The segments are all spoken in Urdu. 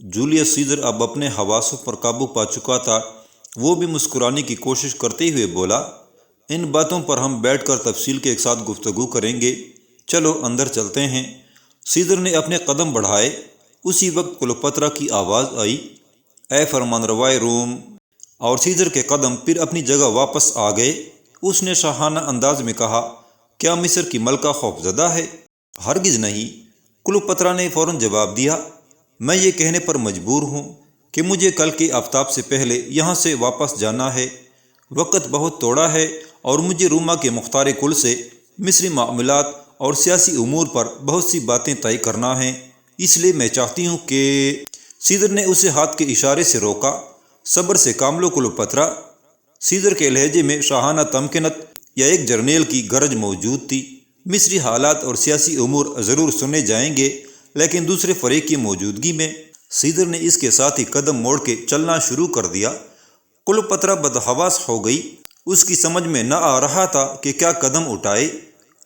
جولیس سیزر اب اپنے حواسوں پر قابو پا چکا تھا۔ وہ بھی مسکرانے کی کوشش کرتے ہوئے بولا، ان باتوں پر ہم بیٹھ کر تفصیل کے ایک ساتھ گفتگو کریں گے، چلو اندر چلتے ہیں۔ سیزر نے اپنے قدم بڑھائے۔ اسی وقت کلوپترا کی آواز آئی، اے فرمانروائے روم، اور سیزر کے قدم پھر اپنی جگہ واپس آ گئے۔ اس نے شاہانہ انداز میں کہا، کیا مصر کی ملکہ خوفزدہ ہے؟ ہرگز نہیں، کلوپترا نے فوراً جواب دیا، میں یہ کہنے پر مجبور ہوں کہ مجھے کل کے آفتاب سے پہلے یہاں سے واپس جانا ہے۔ وقت بہت تھوڑا ہے اور مجھے روما کے مختار کل سے مصری معاملات اور سیاسی امور پر بہت سی باتیں طے کرنا ہیں، اس لیے میں چاہتی ہوں کہ… سیزر نے اسے ہاتھ کے اشارے سے روکا، صبر سے کام لو کلوپترا۔ سیزر کے لہجے میں شاہانہ تمکنت یا ایک جرنیل کی گرج موجود تھی۔ مصری حالات اور سیاسی امور ضرور سنے جائیں گے، لیکن دوسرے فریق کی موجودگی میں۔ سیزر نے اس کے ساتھ ہی قدم موڑ کے چلنا شروع کر دیا۔ کلوپترا بدحواس ہو گئی۔ اس کی سمجھ میں نہ آ رہا تھا کہ کیا قدم اٹھائے۔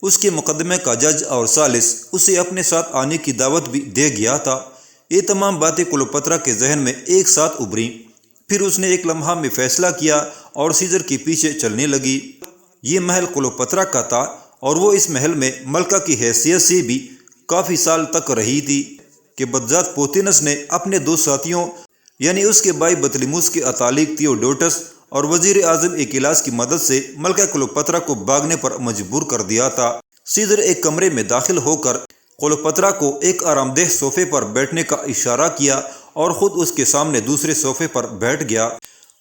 اس کے مقدمے کا جج اور ثالث اسے اپنے ساتھ آنے کی دعوت بھی دے گیا تھا۔ یہ تمام باتیں کلوپترا کے ذہن میں ایک ساتھ ابھریں۔ پھر اس نے ایک لمحہ میں فیصلہ کیا اور سیزر کے پیچھے چلنے لگی۔ یہ محل کلوپترا کا تھا اور وہ اس محل میں ملکہ کی حیثیت سے بھی کافی سال تک رہی تھی کہ بدذات پوتینس نے اپنے دو ساتھیوں یعنی اس کے بھائی بطلیموس کے اتالیق تھیوڈوٹس اور وزیر اعظم ایکیلاس کی مدد سے ملکہ کلوپترا کو بھاگنے پر مجبور کر دیا تھا۔ سیزر ایک کمرے میں داخل ہو کر کلوپترا کو ایک آرام دہ صوفے پر بیٹھنے کا اشارہ کیا اور خود اس کے سامنے دوسرے صوفے پر بیٹھ گیا۔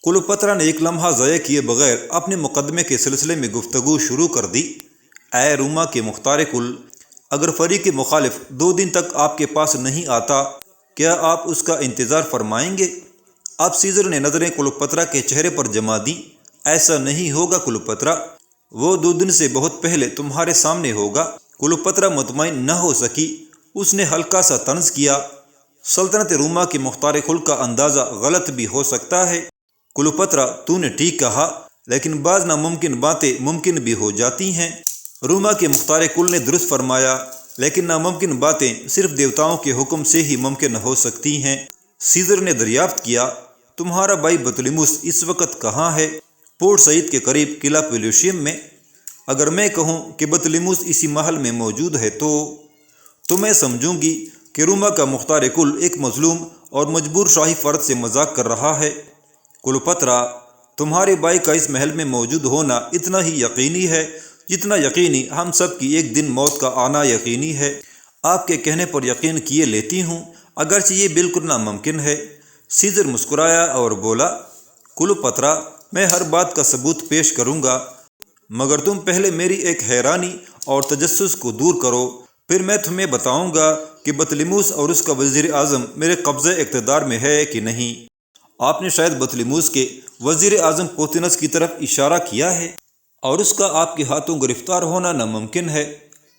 کلوپترا نے ایک لمحہ ضائع کیے بغیر اپنے مقدمے کے سلسلے میں گفتگو شروع کر دی۔ اے روما کے مختار کل، اگر فریق مخالف 2 دن تک آپ کے پاس نہیں آتا، کیا آپ اس کا انتظار فرمائیں گے؟ اب سیزر نے نظریں کلوپترا کے چہرے پر جما دیں۔ ایسا نہیں ہوگا کلوپترا، وہ 2 دن سے بہت پہلے تمہارے سامنے ہوگا۔ کلوپترا مطمئن نہ ہو سکی۔ اس نے ہلکا سا طنز کیا، سلطنت روما کے مختار کل کا اندازہ غلط بھی ہو سکتا ہے۔ کلوپترا، تو نے ٹھیک کہا، لیکن بعض ناممکن باتیں ممکن بھی ہو جاتی ہیں۔ روما کے مختار کل نے درست فرمایا، لیکن ناممکن باتیں صرف دیوتاؤں کے حکم سے ہی ممکن ہو سکتی ہیں۔ سیزر نے دریافت کیا، تمہارا بھائی بطلیموس اس وقت کہاں ہے؟ پورٹ سعید کے قریب قلعہ پیلوشیم میں۔ اگر میں کہوں کہ بطلیموس اسی محل میں موجود ہے تو میں سمجھوں گی کہ روما کا مختار کل ایک مظلوم اور مجبور شاہی فرد سے مذاق کر رہا ہے۔ کلوپترا، تمہارے بھائی کا اس محل میں موجود ہونا اتنا ہی یقینی ہے جتنا یقینی ہم سب کی ایک دن موت کا آنا یقینی ہے۔ آپ کے کہنے پر یقین کیے لیتی ہوں، اگرچہ یہ بالکل ناممکن ہے۔ سیزر مسکرایا اور بولا، کلوپترا، میں ہر بات کا ثبوت پیش کروں گا، مگر تم پہلے میری ایک حیرانی اور تجسس کو دور کرو، پھر میں تمہیں بتاؤں گا کہ بطلیموس اور اس کا وزیر اعظم میرے قبضہ اقتدار میں ہے کہ نہیں۔ آپ نے شاید بطلیموس کے وزیر اعظم پوتینس کی طرف اشارہ کیا ہے، اور اس کا آپ کے ہاتھوں گرفتار ہونا ناممکن ہے۔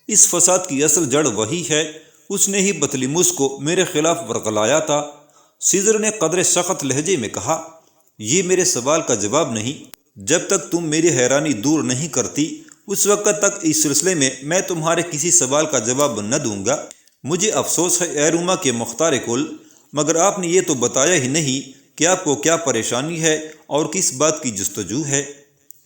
اس فساد کی اصل جڑ وہی ہے، اس نے ہی بطلیموس کو میرے خلاف ورغلایا تھا۔ سیزر نے قدرے سخت لہجے میں کہا، یہ میرے سوال کا جواب نہیں۔ جب تک تم میری حیرانی دور نہیں کرتی، اس وقت تک اس سلسلے میں میں تمہارے کسی سوال کا جواب نہ دوں گا۔ مجھے افسوس ہے اے روما کے مختار کل، مگر آپ نے یہ تو بتایا ہی نہیں کہ آپ کو کیا پریشانی ہے اور کس بات کی جستجو ہے۔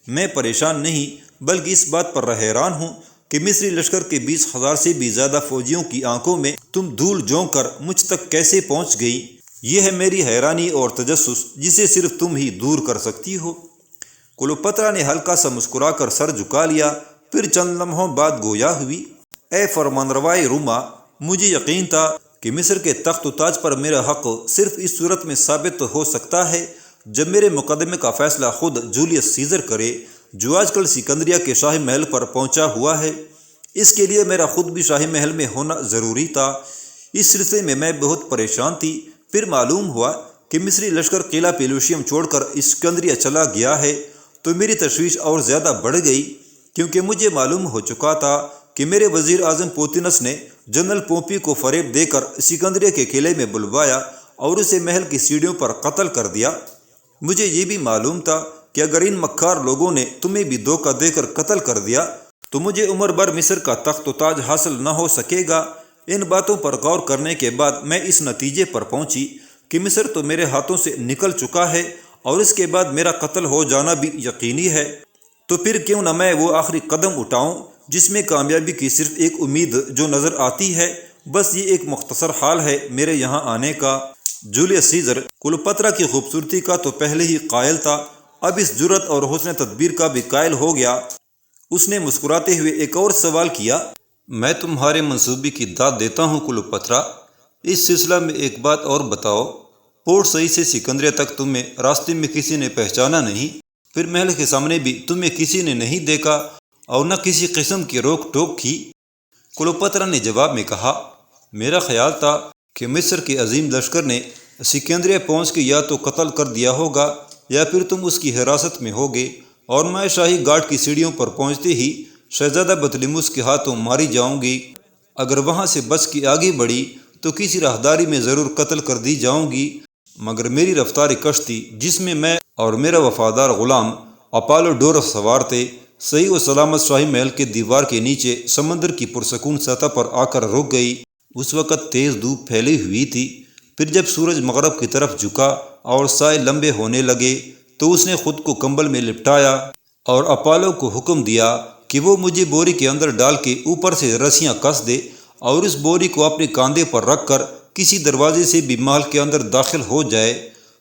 میں پریشان نہیں، بلکہ اس بات پر حیران ہوں کہ مصری لشکر کے 20,000 سے بھی زیادہ فوجیوں کی آنکھوں میں تم دھول جھونک کر مجھ تک کیسے پہنچ گئی۔ یہ ہے میری حیرانی اور تجسس جسے صرف تم ہی دور کر سکتی ہو۔ کلوپترا نے ہلکا سا مسکرا کر سر جھکا لیا، پھر چند لمحوں بعد گویا ہوئی، اے فرمانروائے روما، مجھے یقین تھا کہ مصر کے تخت و تاج پر میرا حق صرف اس صورت میں ثابت ہو سکتا ہے جب میرے مقدمے کا فیصلہ خود جولیس سیزر کرے، جو آج کل سکندریہ کے شاہی محل پر پہنچا ہوا ہے۔ اس کے لیے میرا خود بھی شاہی محل میں ہونا ضروری تھا۔ اس سلسلے میں میں بہت پریشان تھی۔ پھر معلوم ہوا کہ مصری لشکر قلعہ پیلوشیم چھوڑ کر اسکندریہ چلا گیا ہے، تو میری تشویش اور زیادہ بڑھ گئی، کیونکہ مجھے معلوم ہو چکا تھا کہ میرے وزیر اعظم پوتینس نے جنرل پومپی کو فریب دے کر سکندریہ کے قلعے میں بلوایا اور اسے محل کی سیڑھیوں پر قتل کر دیا۔ مجھے یہ بھی معلوم تھا کہ اگر ان مکار لوگوں نے تمہیں بھی دھوکہ دے کر قتل کر دیا تو مجھے عمر بھر مصر کا تخت و تاج حاصل نہ ہو سکے گا۔ ان باتوں پر غور کرنے کے بعد میں اس نتیجے پر پہنچی کہ مصر تو میرے ہاتھوں سے نکل چکا ہے اور اس کے بعد میرا قتل ہو جانا بھی یقینی ہے، تو پھر کیوں نہ میں وہ آخری قدم اٹھاؤں جس میں کامیابی کی صرف ایک امید جو نظر آتی ہے۔ بس یہ ایک مختصر حال ہے میرے یہاں آنے کا۔ جولیس سیزر کلوپاترا کی خوبصورتی کا تو پہلے ہی قائل تھا، اب اس جرأت اور حسن تدبیر کا بھی قائل ہو گیا۔ اس نے مسکراتے ہوئے ایک اور سوال کیا، میں تمہارے منصوبے کی داد دیتا ہوں کلوپاترا، اس سلسلہ میں ایک بات اور بتاؤ، پورٹ سعید سے سکندریہ تک تمہیں راستے میں کسی نے پہچانا نہیں، پھر محل کے سامنے بھی تمہیں کسی نے نہیں دیکھا اور نہ کسی قسم کی روک ٹوک کی؟ کلوپاترا نے جواب میں کہا، میرا خیال تھا کہ مصر کے عظیم لشکر نے سکندریہ پہنچ کے یا تو قتل کر دیا ہوگا یا پھر تم اس کی حراست میں ہوگے، اور میں شاہی گارڈ کی سیڑھیوں پر پہنچتے ہی شہزادہ بطلیموس کے ہاتھوں ماری جاؤں گی۔ اگر وہاں سے بچ کے آگے بڑھی تو کسی راہداری میں ضرور قتل کر دی جاؤں گی، مگر میری رفتار کشتی جس میں میں اور میرا وفادار غلام اپالو ڈورس سوار تھے، صحیح و سلامت شاہی محل کے دیوار کے نیچے سمندر کی پرسکون سطح پر آ کر رک گئی۔ اس وقت تیز دھوپ پھیلی ہوئی تھی۔ پھر جب سورج مغرب کی طرف جھکا اور سائے لمبے ہونے لگے تو اس نے خود کو کمبل میں لپٹایا اور اپالو کو حکم دیا کہ وہ مجھے بوری کے اندر ڈال کے اوپر سے رسیاں کس دے اور اس بوری کو اپنے کاندھے پر رکھ کر کسی دروازے سے بھی محل کے اندر داخل ہو جائے۔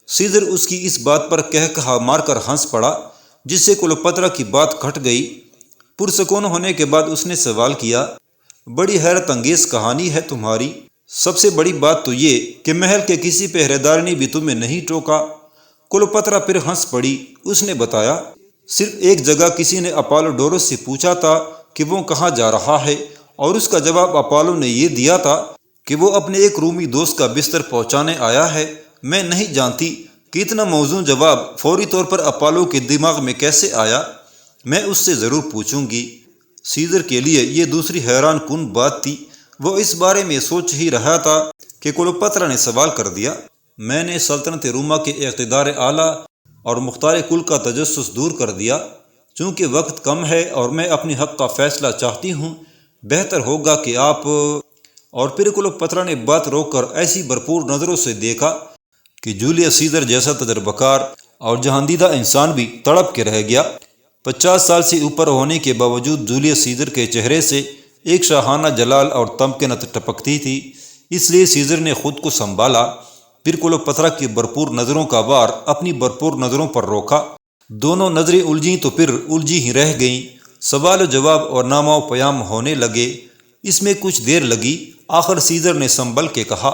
سیزر اس کی اس بات پر کہا مار کر ہنس پڑا، جس سے کلوپاترا کی بات کھٹ گئی۔ پرسکون ہونے کے بعد اس نے سوال کیا، بڑی حیرت انگیز کہانی ہے تمہاری، سب سے بڑی بات تو یہ کہ محل کے کسی پہرے دار نے بھی تمہیں نہیں ٹوکا۔ کلوپاترا پھر ہنس پڑی۔ اس نے بتایا، صرف ایک جگہ کسی نے اپالو ڈورس سے پوچھا تھا کہ وہ کہاں جا رہا ہے، اور اس کا جواب اپالو نے یہ دیا تھا کہ وہ اپنے ایک رومی دوست کا بستر پہنچانے آیا ہے۔ میں نہیں جانتی کہ اتنا موزوں جواب فوری طور پر اپالو کے دماغ میں کیسے آیا، میں اس سے ضرور پوچھوں گی۔ سیزر کے لیے یہ دوسری حیران کن بات تھی۔ وہ اس بارے میں سوچ ہی رہا تھا کہ کلوپاترا نے سوال کر دیا، میں نے سلطنت روما کے اقتدار اعلیٰ اور مختار کل کا تجسس دور کر دیا۔ چونکہ وقت کم ہے اور میں اپنی حق کا فیصلہ چاہتی ہوں، بہتر ہوگا کہ آپ… اور پھر کلوپاترا نے بات روک کر ایسی بھرپور نظروں سے دیکھا کہ جولیس سیزر جیسا تجربہ کار اور جہاندیدہ انسان بھی تڑپ کے رہ گیا۔ 50 سال سے اوپر ہونے کے باوجود جولیس سیزر کے چہرے سے ایک شاہانہ جلال اور تمکنت ٹپکتی تھی، اس لیے سیزر نے خود کو سنبھالا۔ پھر کلوپاترا کی بھرپور نظروں کا وار اپنی بھرپور نظروں پر روکا۔ دونوں نظریں الجھیں تو پھر الجھی ہی رہ گئیں۔ سوال و جواب اور نامہ و پیام ہونے لگے۔ اس میں کچھ دیر لگی۔ آخر سیزر نے سنبھل کے کہا،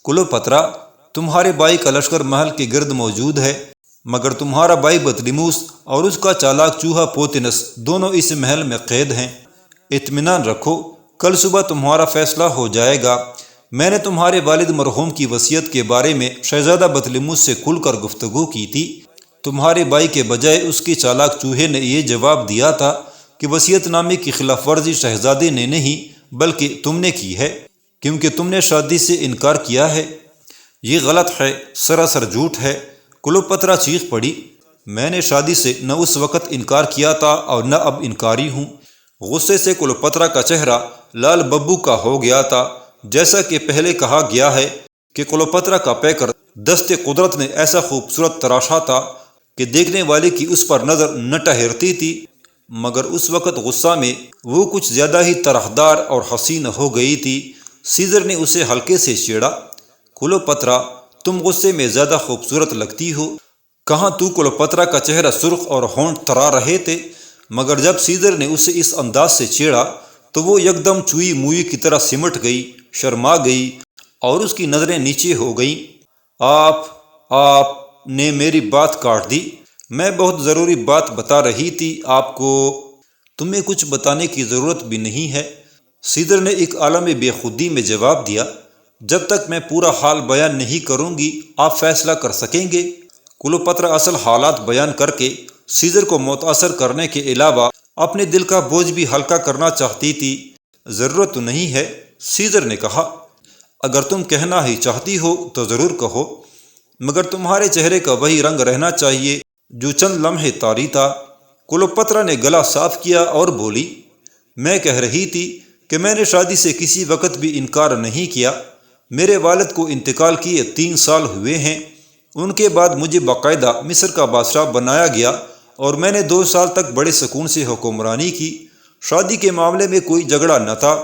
کلوپاترا، تمہارے بھائی کا لشکر محل کے گرد موجود ہے، مگر تمہارا بھائی بطلیموس اور اس کا چالاک چوہا پوتینس دونوں اس محل میں قید ہیں۔ اطمینان رکھو، کل صبح تمہارا فیصلہ ہو جائے گا۔ میں نے تمہارے والد مرحوم کی وصیت کے بارے میں شہزادہ بطلیموس سے کھل کر گفتگو کی تھی۔ تمہارے بھائی کے بجائے اس کے چالاک چوہے نے یہ جواب دیا تھا کہ وصیت نامے کی خلاف ورزی شہزادے نے نہیں بلکہ تم نے کی ہے، کیونکہ تم نے شادی سے انکار کیا ہے۔ یہ غلط ہے، سراسر جھوٹ ہے۔ کلوپاترا چیخ پڑی، میں نے شادی سے نہ اس وقت انکار کیا تھا اور نہ اب انکاری ہوں۔ غصے سے کلوپاترا کا چہرہ لال ببو کا ہو گیا تھا۔ جیسا کہ پہلے کہا گیا ہے کہ کلوپاترا کا پیکر دست قدرت نے ایسا خوبصورت تراشا تھا کہ دیکھنے والے کی اس پر نظر نہ ٹھہرتی تھی، مگر اس وقت غصہ میں وہ کچھ زیادہ ہی طرحدار اور حسین ہو گئی تھی۔ سیزر نے اسے ہلکے سے چھیڑا، کلوپاترا، تم غصے میں زیادہ خوبصورت لگتی ہو۔ کہاں تو کلوپاترا کا چہرہ سرخ اور ہونٹ تھرا رہے تھے، مگر جب سیزر نے اسے اس انداز سے چھیڑا تو وہ یکدم چوئی موئی کی طرح سمٹ گئی، شرما گئی اور اس کی نظریں نیچے ہو گئیں۔ آپ نے میری بات کاٹ دی، میں بہت ضروری بات بتا رہی تھی آپ کو۔ تمہیں کچھ بتانے کی ضرورت بھی نہیں ہے، سیزر نے ایک عالم بے خودی میں جواب دیا۔ جب تک میں پورا حال بیان نہیں کروں گی آپ فیصلہ کر سکیں گے۔ کلوپاترا اصل حالات بیان کر کے سیزر کو متاثر کرنے کے علاوہ اپنے دل کا بوجھ بھی ہلکا کرنا چاہتی تھی۔ ضرورت تو نہیں ہے، سیزر نے کہا، اگر تم کہنا ہی چاہتی ہو تو ضرور کہو، مگر تمہارے چہرے کا وہی رنگ رہنا چاہیے جو چند لمحے طاری تھا۔ کلوپاترا نے گلا صاف کیا اور بولی، میں کہہ رہی تھی کہ میں نے شادی سے کسی وقت بھی انکار نہیں کیا، میرے والد کو انتقال کیے 3 سال ہوئے ہیں۔ ان کے بعد مجھے باقاعدہ مصر کا بادشاہ بنایا گیا اور میں نے 2 سال تک بڑے سکون سے حکمرانی کی۔ شادی کے معاملے میں کوئی جھگڑا نہ تھا،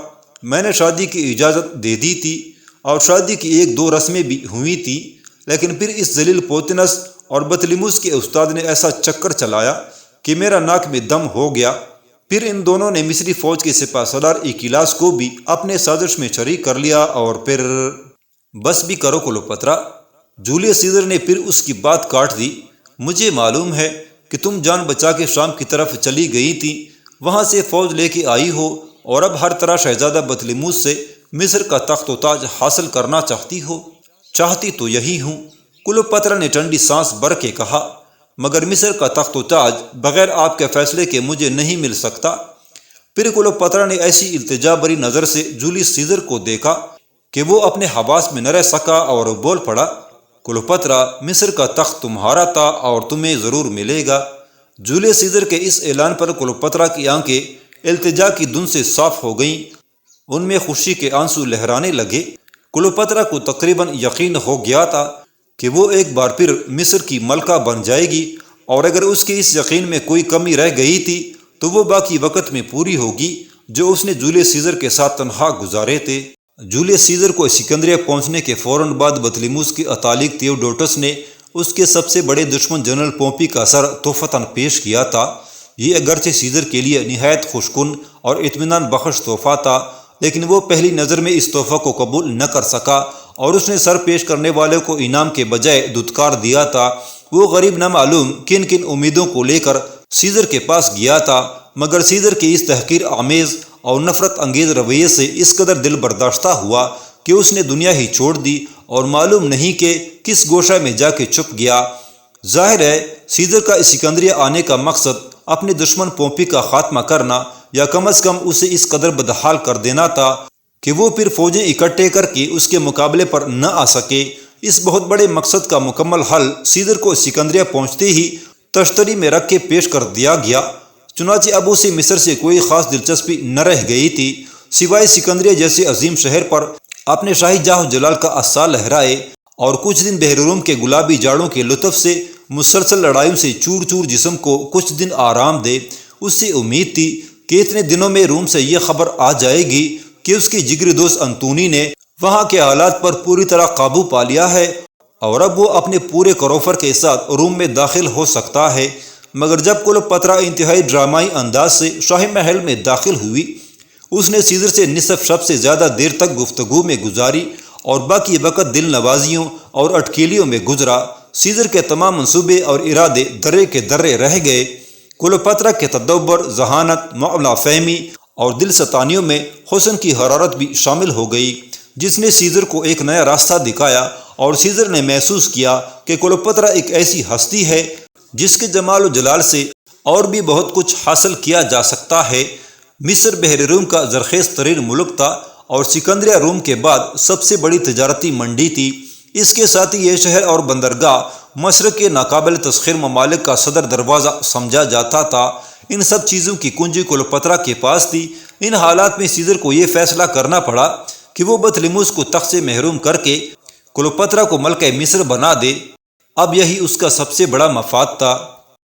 میں نے شادی کی اجازت دے دی تھی اور شادی کی 1-2 رسمیں بھی ہوئی تھیں، لیکن پھر اس ذلیل پوتنس اور بطلیموس کے استاد نے ایسا چکر چلایا کہ میرا ناک میں دم ہو گیا۔ پھر ان دونوں نے مصری فوج کے سپہ سالار ایکیلاس کو بھی اپنے سازش میں شریک کر لیا اور پھر بس بھی کرو کلوپترا، جولیس سیزر نے پھر اس کی بات کاٹ دی۔ مجھے معلوم ہے کہ تم جان بچا کے شام کی طرف چلی گئی تھی، وہاں سے فوج لے کے آئی ہو اور اب ہر طرح شہزادہ بطلیموس سے مصر کا تخت و تاج حاصل کرنا چاہتی ہو۔ چاہتی تو یہی ہوں، کلوپترا نے ٹھنڈی سانس بھر کے کہا، مگر مصر کا تخت و تاج بغیر آپ کے فیصلے کے مجھے نہیں مل سکتا۔ پھر کلوپترا نے ایسی التجا بری نظر سے جولیس سیزر کو دیکھا کہ وہ اپنے حواس میں نہ رہ سکا اور بول پڑا، کلوپترا، مصر کا تخت تمہارا تھا اور تمہیں ضرور ملے گا۔ جولیس سیزر کے اس اعلان پر کلوپترا کی آنکھیں التجا کی دھن سے صاف ہو گئیں، ان میں خوشی کے آنسو لہرانے لگے۔ کلوپترا کو تقریباً یقین ہو گیا تھا کہ وہ ایک بار پھر مصر کی ملکہ بن جائے گی، اور اگر اس کے اس یقین میں کوئی کمی رہ گئی تھی تو وہ باقی وقت میں پوری ہوگی جو اس نے جولیس سیزر کے ساتھ تنہا گزارے تھے۔ جولیس سیزر کو اسکندریہ پہنچنے کے فوراً بعد بطلیموس کے اتالیق تھیوڈوٹس نے اس کے سب سے بڑے دشمن جنرل پومپی کا سر تحفتاً پیش کیا تھا۔ یہ اگرچہ سیزر کے لیے نہایت خوشکن اور اطمینان بخش تحفہ تھا، لیکن وہ پہلی نظر میں اس تحفہ کو قبول نہ کر سکا اور اس نے سر پیش کرنے والے کو انعام کے بجائے دھتکار دیا تھا۔ وہ غریب نہ معلوم کن کن امیدوں کو لے کر سیزر کے پاس گیا تھا، مگر سیزر کے اس تحقیر آمیز اور نفرت انگیز رویے سے اس قدر دل برداشتہ ہوا کہ اس نے دنیا ہی چھوڑ دی اور معلوم نہیں کہ کس گوشہ میں جا کے چھپ گیا۔ ظاہر ہے سیزر کا اسکندریہ آنے کا مقصد اپنے دشمن پومپی کا خاتمہ کرنا یا کم از کم اسے اس قدر بدحال کر دینا تھا کہ وہ پھر فوجیں اکٹھے کر کے اس کے مقابلے پر نہ آ سکے۔ اس بہت بڑے مقصد کا مکمل حل سیزر کو اسکندریہ پہنچتے ہی تشتری میں رکھ کے پیش کر دیا گیا۔ چنانچہ اب اسے مصر سے کوئی خاص دلچسپی نہ رہ گئی تھی سوائے سکندریہ جیسے عظیم شہر پر اپنے شاہی جاہ و جلال کا عصا لہرائے اور کچھ دن بحر روم کے گلابی جاڑوں کے لطف سے مسلسل لڑائیوں سے چور چور جسم کو کچھ دن آرام دے۔ اس سے امید تھی کہ اتنے دنوں میں روم سے یہ خبر آ جائے گی کہ اس کے جگری دوست انتونی نے وہاں کے حالات پر پوری طرح قابو پا لیا ہے اور اب وہ اپنے پورے کروفر کے ساتھ روم میں داخل ہو سکتا ہے۔ مگر جب کلوپترا انتہائی ڈرامائی انداز سے شاہی محل میں داخل ہوئی، اس نے سیزر سے نصف شب سے زیادہ دیر تک گفتگو میں گزاری اور باقی وقت دل نوازیوں اور اٹکیلیوں میں گزرا۔ سیزر کے تمام منصوبے اور ارادے درے کے درے رہ گئے۔ کلوپترا کے تدبر، ذہانت، معاملہ فہمی اور دل ستانیوں میں حسن کی حرارت بھی شامل ہو گئی، جس نے سیزر کو ایک نیا راستہ دکھایا، اور سیزر نے محسوس کیا کہ کلوپترا ایک ایسی ہستی ہے جس کے جمال و جلال سے اور بھی بہت کچھ حاصل کیا جا سکتا ہے۔ مصر بحر روم کا زرخیز ترین ملک تھا اور سکندریہ روم کے بعد سب سے بڑی تجارتی منڈی تھی۔ اس کے ساتھ ہی یہ شہر اور بندرگاہ مشرق کے ناقابل تسخیر ممالک کا صدر دروازہ سمجھا جاتا تھا۔ ان سب چیزوں کی کنجی کلوپترا کے پاس تھی۔ ان حالات میں سیزر کو یہ فیصلہ کرنا پڑا کہ وہ بطلیموس کو تخت سے محروم کر کے کلوپترا کو ملکہ مصر بنا دے۔ اب یہی اس کا سب سے بڑا مفاد تھا۔